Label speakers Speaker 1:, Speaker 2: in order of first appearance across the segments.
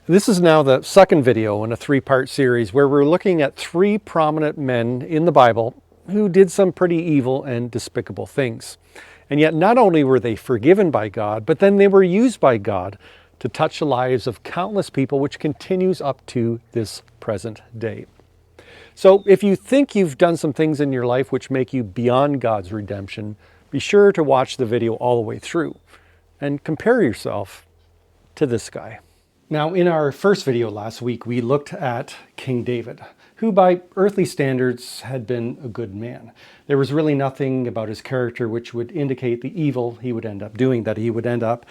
Speaker 1: This is now the second video in a three-part series where we're looking at three prominent men in the Bible who did some pretty evil and despicable things. And yet not only were they forgiven by God, but then they were used by God to touch the lives of countless people, which continues up to this present day. So if you think you've done some things in your life which make you beyond God's redemption, be sure to watch the video all the way through and compare yourself to this guy. Now, in our first video last week, we looked at King David, who by earthly standards had been a good man. There was really nothing about his character which would indicate the evil he would end up doing, that he would end up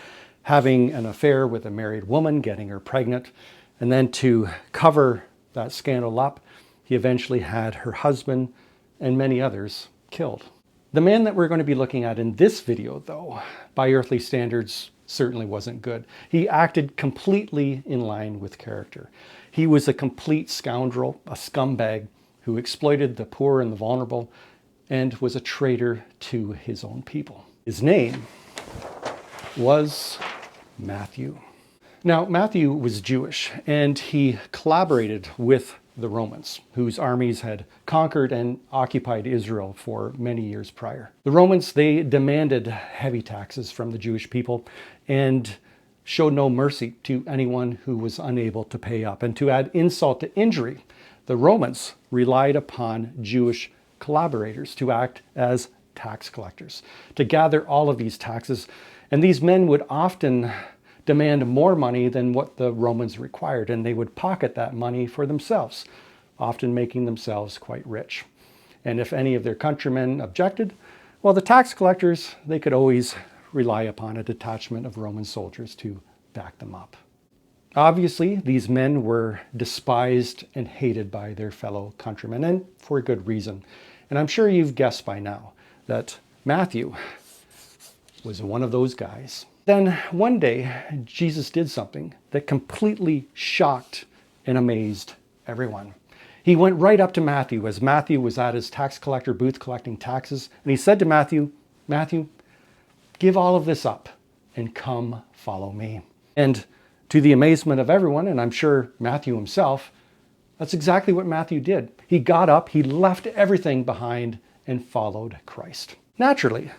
Speaker 1: having an affair with a married woman, getting her pregnant, and then to cover that scandal up, he eventually had her husband and many others killed. The man that we're going to be looking at in this video, though, by earthly standards, certainly wasn't good. He acted completely in line with character. He was a complete scoundrel, a scumbag who exploited the poor and the vulnerable and was a traitor to his own people. His name was Matthew. Now, Matthew was Jewish and he collaborated with the Romans, whose armies had conquered and occupied Israel for many years prior. The Romans, they demanded heavy taxes from the Jewish people and showed no mercy to anyone who was unable to pay up. And to add insult to injury, the Romans relied upon Jewish collaborators to act as tax collectors, to gather all of these taxes. And these men would often demand more money than what the Romans required, and they would pocket that money for themselves, often making themselves quite rich. And if any of their countrymen objected, well, the tax collectors, they could always rely upon a detachment of Roman soldiers to back them up. Obviously, these men were despised and hated by their fellow countrymen, and for good reason. And I'm sure you've guessed by now that Matthew was one of those guys. Then one day, Jesus did something that completely shocked and amazed everyone. He went right up to Matthew as Matthew was at his tax collector booth collecting taxes. And he said to Matthew, "Matthew, give all of this up and come follow me." And to the amazement of everyone, and I'm sure Matthew himself, that's exactly what Matthew did. He got up, he left everything behind and followed Christ. Naturally,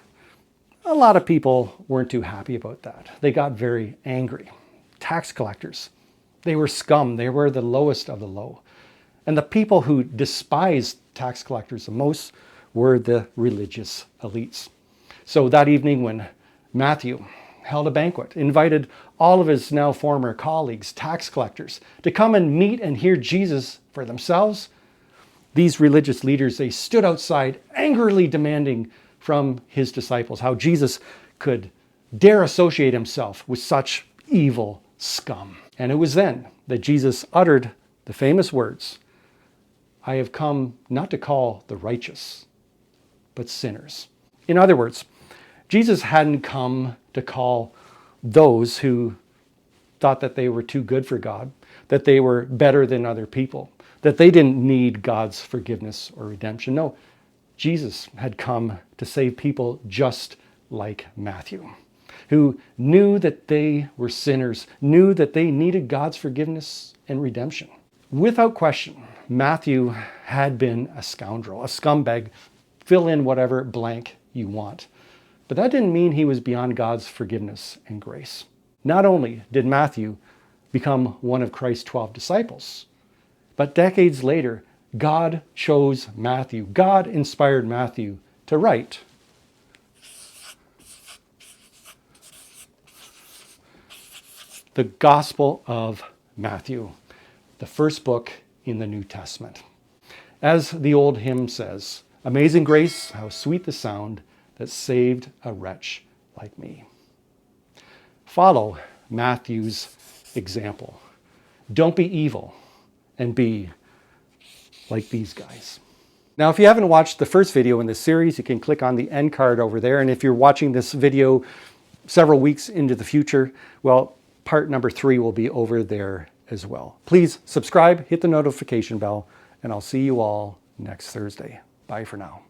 Speaker 1: a lot of people weren't too happy about that. They got very angry. Tax collectors, they were scum. They were the lowest of the low. And the people who despised tax collectors the most were the religious elites. So that evening when Matthew held a banquet, invited all of his now former colleagues, tax collectors, to come and meet and hear Jesus for themselves, these religious leaders, they stood outside angrily demanding from his disciples how Jesus could dare associate himself with such evil scum. And it was then that Jesus uttered the famous words, "I have come not to call the righteous, but sinners." In other words, Jesus hadn't come to call those who thought that they were too good for God, that they were better than other people, that they didn't need God's forgiveness or redemption. No, Jesus had come to save people just like Matthew, who knew that they were sinners, knew that they needed God's forgiveness and redemption. Without question, Matthew had been a scoundrel, a scumbag. Fill in whatever blank you want. But that didn't mean he was beyond God's forgiveness and grace. Not only did Matthew become one of Christ's 12 disciples, but decades later, God chose Matthew. God inspired Matthew to write the Gospel of Matthew, the first book in the New Testament. As the old hymn says, "Amazing grace, how sweet the sound that saved a wretch like me." Follow Matthew's example. Don't be evil and be like these guys. Now, if you haven't watched the first video in this series, you can click on the end card over there. And if you're watching this video several weeks into the future, well, part number 3 will be over there as well. Please subscribe, hit the notification bell, and I'll see you all next Thursday. Bye for now.